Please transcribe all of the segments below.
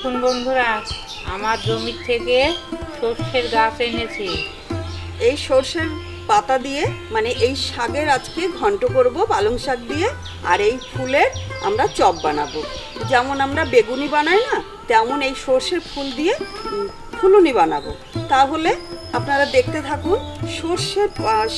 দেখুন বন্ধুরা, আমার জমি থেকে সর্ষের গাছ এনেছি। এই সর্ষের পাতা দিয়ে মানে এই শাকের আজকে ঘন্ট করব পালং শাক দিয়ে। আর এই ফুলের আমরা চপ বানাবো, যেমন আমরা বেগুনি বানাই না, তেমন এই সর্ষের ফুল দিয়ে ফুলুনি বানাবো। তাহলে আপনারা দেখতে থাকুন। সর্ষের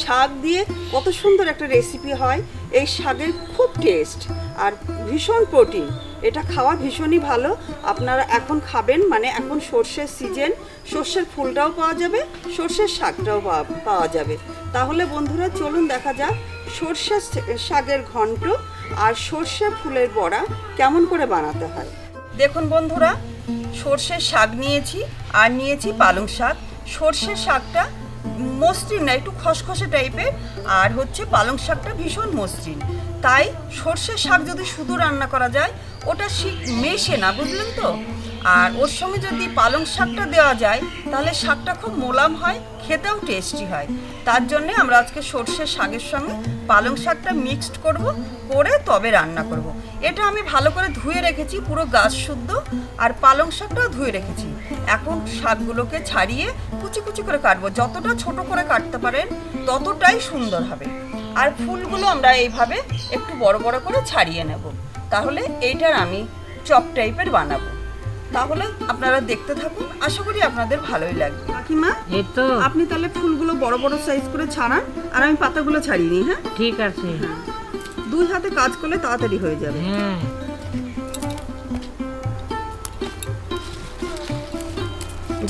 শাক দিয়ে কত সুন্দর একটা রেসিপি হয়। এই শাকের খুব টেস্ট আর ভীষণ প্রোটিন, এটা খাওয়া ভীষণই ভালো। আপনারা এখন খাবেন, মানে এখন সর্ষের সিজন, সর্ষের ফুলটাও পাওয়া যাবে, সর্ষের শাকটাও পাওয়া যাবে। তাহলে বন্ধুরা চলুন দেখা যাক সর্ষের শাকের ঘন্ট আর সর্ষে ফুলের বড়া কেমন করে বানাতে হয়। দেখুন বন্ধুরা, সর্ষের শাক নিয়েছি আর নিয়েছি পালং শাক। সর্ষের শাকটা মসৃণ না, একটু খসখসে টাইপের, আর হচ্ছে পালং শাকটা ভীষণ মসৃণ। তাই সর্ষের শাক যদি শুধু রান্না করা যায় ওটা মেশে না, বুঝলেন তো। আর ওর সঙ্গে যদি পালং শাকটা দেওয়া যায় তাহলে শাকটা খুব মোলাম হয়, খেতেও টেস্টি হয়। তার জন্যে আমরা আজকে সর্ষের শাকের সঙ্গে পালং শাকটা মিক্সড করে তবে রান্না করব। এটা আমি ভালো করে ধুয়ে রেখেছি, পুরো গাছ শুদ্ধ, আর পালং শাকটাও ধুয়ে রেখেছি। এখন শাকগুলোকে ছাড়িয়ে কুচি কুচি করে কাটবো। যতটা ছোট করে কাটতে পারেন ততটাই সুন্দর হবে। আর ফুলগুলো আমরা এইভাবে একটু বড় বড় করে ছাড়িয়ে নেব। তাহলে এইটার আমি চপ টাইপের বানাবো। তাহলে আপনারা দেখতে থাকুন, আশা করি আপনাদের ভালোই লাগবে। কাকিমা, এই তো আপনি তাহলে ফুলগুলো বড় বড় সাইজ করে ছাড়ান, আর আমি পাতাগুলো ছাড়িয়ে নিই। হ্যাঁ ঠিক আছে। দুই হাতে কাজ করলে তাড়াতাড়ি হয়ে যাবে। হ্যাঁ,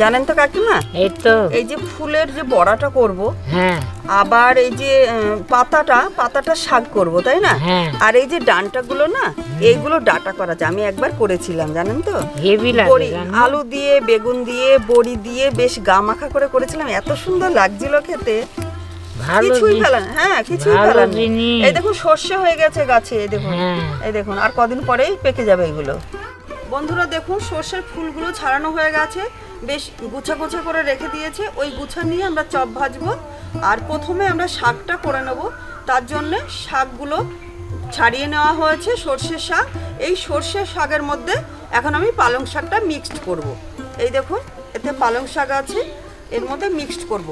জানেন তো কাকিমা, এই তো এই যে ফুলের যে বড়াটা করব, হ্যাঁ, আবার এই যে পাতাটা শাক করব, তাই না? হ্যাঁ। আর এই যে ডাঁটাগুলো না, এইগুলো ডাঁটা করা যায়। আমি একবার করেছিলাম, জানেন তো। হেভি বড়ি, লাগে। আলু দিয়ে, বেগুন দিয়ে, বড়ি দিয়ে বেশ গা মাখা করে করেছিলাম, এত সুন্দর লাগছিল খেতে। কিছুই ফেলান, হ্যাঁ কিছুই ফেলান। এই দেখুন সর্ষে হয়ে গেছে গাছে, এই দেখুন, এই দেখুন, আর কদিন পরেই পেকে যাবে এগুলো। বন্ধুরা দেখুন, সর্ষের ফুলগুলো ছাড়ানো হয়ে গেছে, বেশ গুছা গুছা করে রেখে দিয়েছে। ওই গুছা নিয়ে আমরা চপ ভাজবো। আর প্রথমে আমরা শাকটা করে নেব। তার জন্যে শাকগুলো ছাড়িয়ে নেওয়া হয়েছে, সর্ষের শাক। এই সর্ষের শাকের মধ্যে এখন আমি পালং শাকটা মিক্সড করব। এই দেখুন, এতে পালং শাক আছে, এর মধ্যে মিক্সড করব,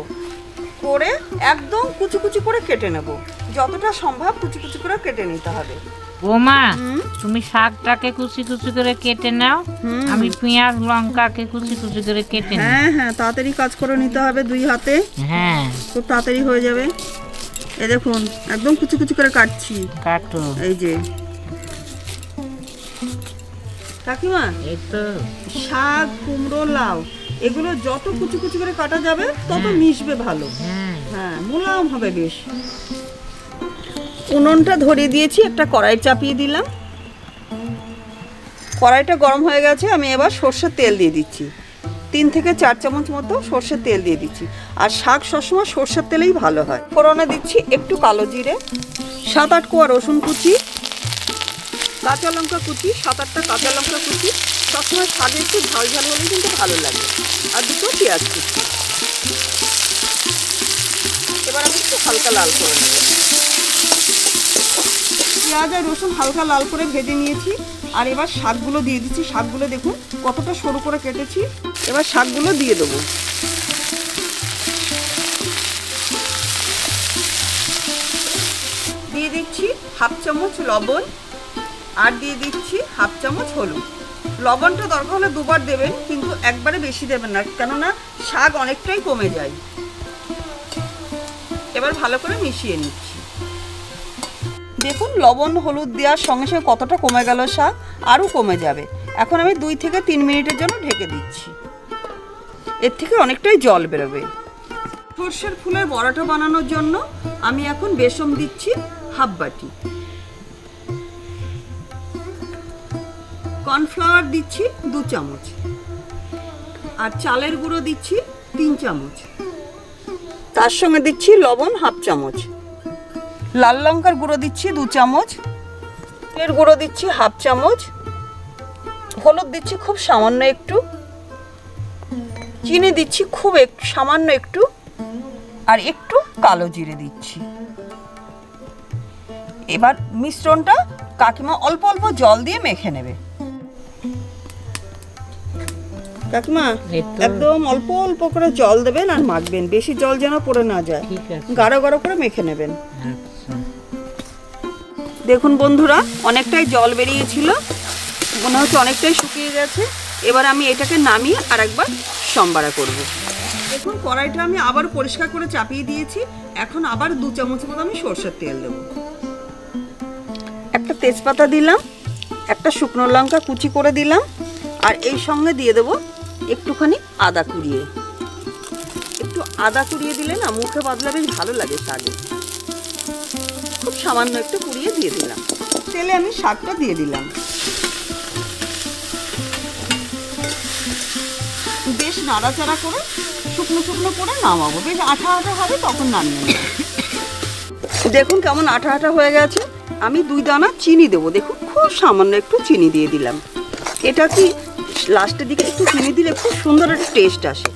করে একদম কুচি কুচি করে কেটে নেব। যতটা সম্ভব কুচি কুচি করে কেটে নিতে হবে। বৌমা, তুমি শাকটাকে কুচি কুচি করে কেটে নাও, আমি পেঁয়াজ লঙ্কাকে কুচি কুচি করে কেটে নাও। হ্যাঁ হ্যাঁ, তাড়াতাড়ি কাজ করে নিতে হবে, দুই হাতে। হ্যাঁ, খুব তাড়াতাড়ি হয়ে যাবে। এই দেখুন, একদম কুচি কুচি করে কাটছি। কাটো। এই যে কাকিমা, এই তো শাক, কুমড়ো, লাউ এগুলো যত কুচি কুচি করে কাটা যাবে তত মিশবে ভালো। হ্যাঁ, মোলায়েম হবে বেশ। উনুনটা ধরিয়ে দিয়েছি, একটা কড়াই চাপিয়ে দিলাম। কড়াইটা গরম হয়ে গেছে, আমি এবার সর্ষের তেল দিয়ে দিচ্ছি। 3 থেকে 4 চামচ মতো সর্ষের তেল দিয়ে দিচ্ছি। আর শাক সবসময় সর্ষের তেলেই ভালো হয়। ফোড়নে দিচ্ছি একটু কালো জিরে, 7-8 কোয়া রসুন কুচি, কাঁচা লঙ্কা কুচি, 7-8টা কাঁচা লঙ্কা কুচি। সবসময় শাকে একটু ঝাল ঝাল হলেই কিন্তু ভালো লাগে। আর দুটো পেঁয়াজ কুচি। এবার আমি একটু হালকা লাল করে নেব। পেঁয়াজ আর রসুন হালকা লাল করে ভেজে নিয়েছি। আর এবার শাকগুলো দিয়ে দিচ্ছি। শাকগুলো দেখুন কতটা সরু করে কেটেছি। এবার শাকগুলো দিয়ে দেবো। দিয়ে দিচ্ছি 1/2 চামচ লবণ, আর দিয়ে দিচ্ছি 1/2 চামচ হলুদ। লবণটা দরকার হলে দুবার দেবেন, কিন্তু একবারে বেশি দেবেন না, কেননা শাক অনেকটাই কমে যায়। এবার ভালো করে মিশিয়ে নিচ্ছি। দেখুন লবণ হলুদ দেওয়ার সঙ্গে সঙ্গে কতটা কমে গেল শাক, আরও কমে যাবে। এখন আমি 2 থেকে 3 মিনিটের জন্য ঢেকে দিচ্ছি। এর থেকে অনেকটাই জল বেরোবে। সর্ষের ফুলের বড়াটা বানানোর জন্য আমি এখন বেসন দিচ্ছি 1/2 বাটি, কর্নফ্লাওয়ার দিচ্ছি 2 চামচ, আর চালের গুঁড়ো দিচ্ছি 3 চামচ। তার সঙ্গে দিচ্ছি লবণ 1/2 চামচ, লাল লঙ্কার গুঁড়ো দিচ্ছি 2 চামচ, এর গুঁড়ো দিচ্ছি 1/2 চামচ, হলুদ দিচ্ছি খুব সামান্য একটু, চিনি দিচ্ছি খুব সামান্য একটু, আর একটু কালো জিরে দিচ্ছি। এবার মিশ্রণটা কাকিমা অল্প অল্প জল দিয়ে মেখে নেবে। কাকিমা এই তো। একদম অল্প অল্প করে জল দেবেন আর মাখবেন, বেশি জল যেন পড়ে না যায়, ঠিক আছে। গাঢ় গাঢ় করে মেখে নেবেন। আচ্ছা। দেখুন বন্ধুরা, অনেকটাই জল বেরিয়েছিল, মনে হচ্ছে অনেকটাই শুকিয়ে গেছে। এবার আমি এটাকে নামিয়ে আর একবার সম্বারা করব। দেখুন কড়াইটা আমি আবার পরিষ্কার করে চাপিয়ে দিয়েছি। এখন আবার 2 চামচ মতো আমি সরষের তেল দেব। একটা তেজপাতা দিলাম, একটা শুকনো লঙ্কা কুচি করে দিলাম, আর এই সঙ্গে দিয়ে দেব একটুখানি আদা কুড়িয়ে। একটু আদা কুড়িয়ে দিলে না মুখে বাদলা বেশ ভালো লাগে শাকে। খুব সামান্য একটু কুড়িয়ে দিয়ে দিলাম। তেলে আমি শাকটা দিয়ে দিলাম। বেশ নাড়াচাড়া করে শুকনো শুকনো করে নামাবো, বেশ আঠা আঠা হবে, তখন নামিয়ে নেব। দেখুন কেমন আঠা আঠা হয়ে গেছে। আমি 2 দানা চিনি দেবো। দেখুন খুব সামান্য একটু চিনি দিয়ে দিলাম। এটা কি লাস্টের দিকে একটু চিনি দিলে খুব সুন্দর একটা টেস্ট আসে।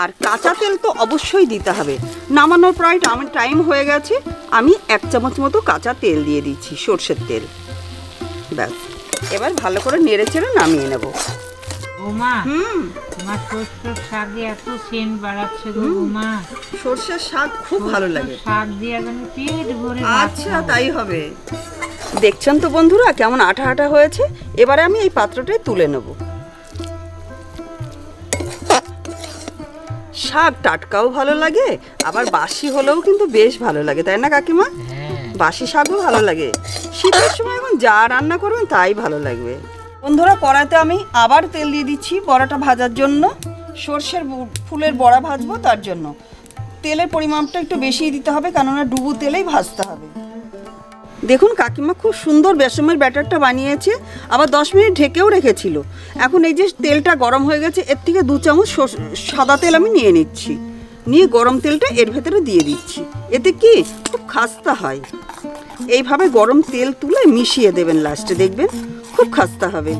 আর কাঁচা তেল তো অবশ্যই দিতে হবে। নামানোর প্রায় আমার টাইম হয়ে গেছে, আমি 1 চামচ মতো কাঁচা তেল দিয়ে দিচ্ছি, সর্ষের তেল। ব্যাস, এবার ভালো করে নেড়ে চেড়ে নামিয়ে নেব। বৌমা, তোমার সর্ষের শাকে এত সেন্ট বাড়াচ্ছে গো বৌমা। সর্ষের শাক খুব ভালো লাগে। শাক দিয়ে আমি পেট ভরে ভাত আচ্ছা, খাবো। তাই হবে। দেখছেন তো বন্ধুরা কেমন আঠা আঠা হয়েছে। এবারে আমি এই পাত্রটায় তুলে নেব। শাক টাটকাও ভালো লাগে, আবার বাসি হলেও কিন্তু বেশ ভালো লাগে, তাই না কাকিমা? হ্যাঁ। বাসি শাকও ভালো লাগে। শীতের সময় এখন যা রান্না করবেন তাই ভালো লাগবে। বন্ধুরা, কড়াইতে আমি আবার তেল দিয়ে দিচ্ছি বড়াটা ভাজার জন্য। সর্ষের ফুলের বড়া ভাজবো, তার জন্য তেলের পরিমাণটা একটু বেশিই দিতে হবে, কেননা ডুবো তেলেই ভাজতে হবে। দেখুন কাকিমা খুব সুন্দর বেসমের ব্যাটারটা বানিয়েছে, আবার 10 মিনিট ঢেকেও রেখেছিল। এখন এই যে তেলটা গরম হয়ে গেছে, এর থেকে 2 চামচ সাদা তেল আমি নিয়ে নিচ্ছি, নিয়ে গরম তেলটা এর ভেতরে দিয়ে দিচ্ছি। এতে কি খুব খাস্তা হয়। এইভাবে গরম তেল তুলে মিশিয়ে দেবেন, লাস্টে দেখবেন খুব খাস্তা হবে।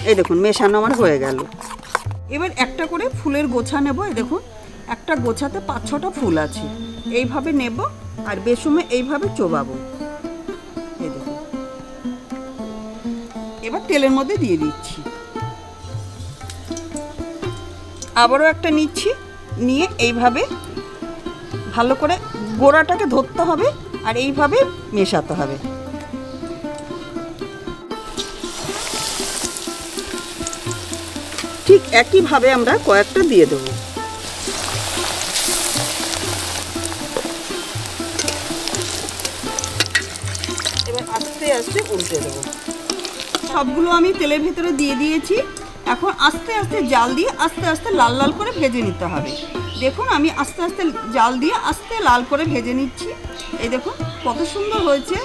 এই দেখুন মেশানো আমার হয়ে গেল। এবার একটা করে ফুলের গোছা নেব। এই দেখুন একটা গোছাতে 5-6টা ফুল আছে, এইভাবে নেব আর বেসমে এইভাবে চোবাবো। এই দেখুন, এবার তেলের মধ্যে দিয়ে দিচ্ছি। আবারও একটা নিচ্ছি, নিয়ে এইভাবে ভালো করে গোড়াটাকে ধরতে হবে আর এইভাবে মেশাতে হবে। ঠিক একইভাবে আমরা কয়েকটা দিয়ে দেবো। এবার আস্তে আস্তে উল্টে দেবো। সবগুলো আমি তেলের ভেতরে দিয়ে দিয়েছি। এখন আস্তে আস্তে জাল দিয়ে আস্তে আস্তে লাল লাল করে ভেজে নিতে হবে। দেখুন আমি আস্তে আস্তে জাল দিয়ে আস্তে লাল করে ভেজে নিচ্ছি। এই দেখুন কত সুন্দর হয়েছে,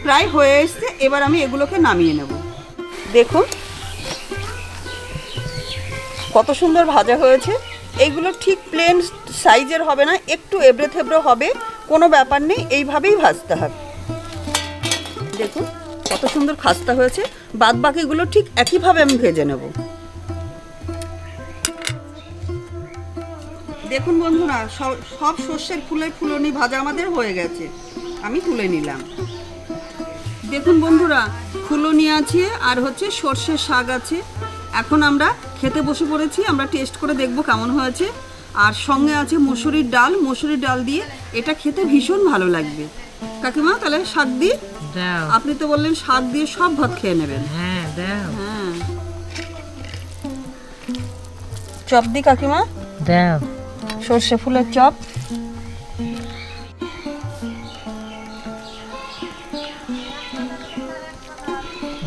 প্রায় হয়ে এসছে। এবার আমি এগুলোকে নামিয়ে নেব। দেখুন কত সুন্দর ভাজা হয়েছে। এইগুলো ঠিক প্লেন সাইজের হবে না, একটু এবড়ে থেবড়ে হবে, কোনো ব্যাপার নেই, এইভাবেই ভাজতে হবে। দেখুন কত সুন্দর খাস্তা হয়েছে। বাদ বাকিগুলো ঠিক একইভাবে আমি ভেজে নেব। দেখুন বন্ধুরা, সব সর্ষের ফুলের ফুলনি ভাজা আমাদের হয়ে গেছে, আমি তুলে নিলাম। দেখুন বন্ধুরা, ফুলনি আছে আর হচ্ছে সর্ষের শাক আছে। এখন আমরা খেতে বসে পড়েছি। আমরা টেস্ট করে দেখব কেমন হয়েছে। আর সঙ্গে আছে মসুরির ডাল। মসুরির ডাল দিয়ে এটা খেতে ভীষণ ভালো লাগবে। কাকিমা তাহলে শাক দিই? দাও। আপনি তো বললেন শাক দিয়ে সব ভাত খেয়ে নেবেন। হ্যাঁ দাও। হ্যাঁ, চপ দি কাকিমা, দাও। সর্ষে ফুলের চপ।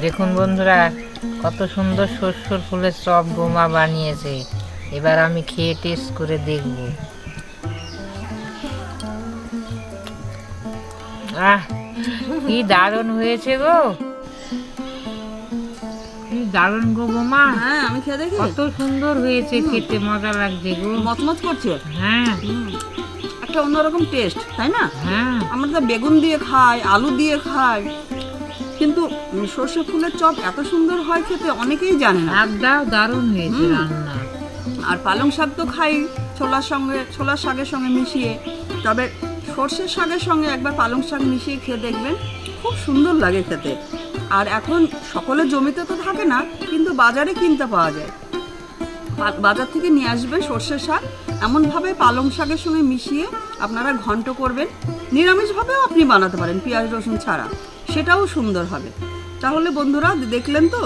দেখুন বন্ধুরা, কত সুন্দর সর্ষের ফুলের চপ বোমা বানিয়েছে। এবার আমি খেয়ে টেস্ট করে দেখব। আহ, কি দারুণ হয়েছে গো, কি দারুণ গো বোমা। হ্যাঁ, আমি খেয়ে দেখি। কত সুন্দর হয়েছে, খেতে মজা লাগছে গো। মচমচ করছে। হ্যাঁ একটা অন্যরকম টেস্ট, তাই না? হ্যাঁ। আমরা তো বেগুন দিয়ে খাই, আলু দিয়ে খাই, কিন্তু সর্ষে ফুলের চপ এত সুন্দর হয় খেতে অনেকেই জানে না। একদম দারুণ হয়েছে রান্না। আর পালং শাক তো খাই ছোলার শাকের সঙ্গে মিশিয়ে, তবে সর্ষের শাকের সঙ্গে একবার পালং শাক মিশিয়ে খেয়ে দেখবেন, খুব সুন্দর লাগে খেতে। আর এখন সকলের জমিতে তো থাকে না, কিন্তু বাজারে কিনতে পাওয়া যায়। বাজার থেকে নিয়ে আসবেন সর্ষের শাক, এমনভাবে পালং শাকের সঙ্গে মিশিয়ে আপনারা ঘন্ট করবেন। নিরামিষভাবেও আপনি বানাতে পারেন পেঁয়াজ রসুন ছাড়া, সেটাও সুন্দর হবে। তাহলে বন্ধুরা দেখলেন তো,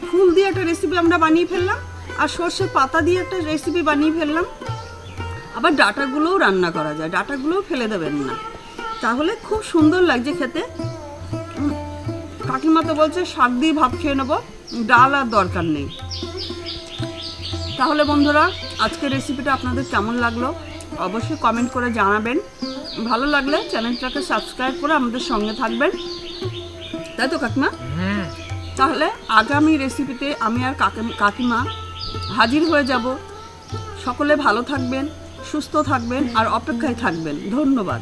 ফুল দিয়ে একটা রেসিপি আমরা বানিয়ে ফেললাম, আর সর্ষের পাতা দিয়ে একটা রেসিপি বানিয়ে ফেললাম। আবার ডাঁটাগুলোও রান্না করা যায়, ডাঁটাগুলোও ফেলে দেবেন না, তাহলে খুব সুন্দর লাগছে খেতে। কাকিমা তো বলছে শাক দিয়ে ভাত খেয়ে নেবো, ডাল আর দরকার নেই। তাহলে বন্ধুরা আজকের রেসিপিটা আপনাদের কেমন লাগলো অবশ্যই কমেন্ট করে জানাবেন। ভালো লাগলে চ্যানেলটাকে সাবস্ক্রাইব করে আমাদের সঙ্গে থাকবেন, তাই তো কাকিমা? তাহলে আগামী রেসিপিতে আমি আর কাকিমা হাজির হয়ে যাব। সকলে ভালো থাকবেন, সুস্থ থাকবেন আর অপেক্ষায় থাকবেন। ধন্যবাদ।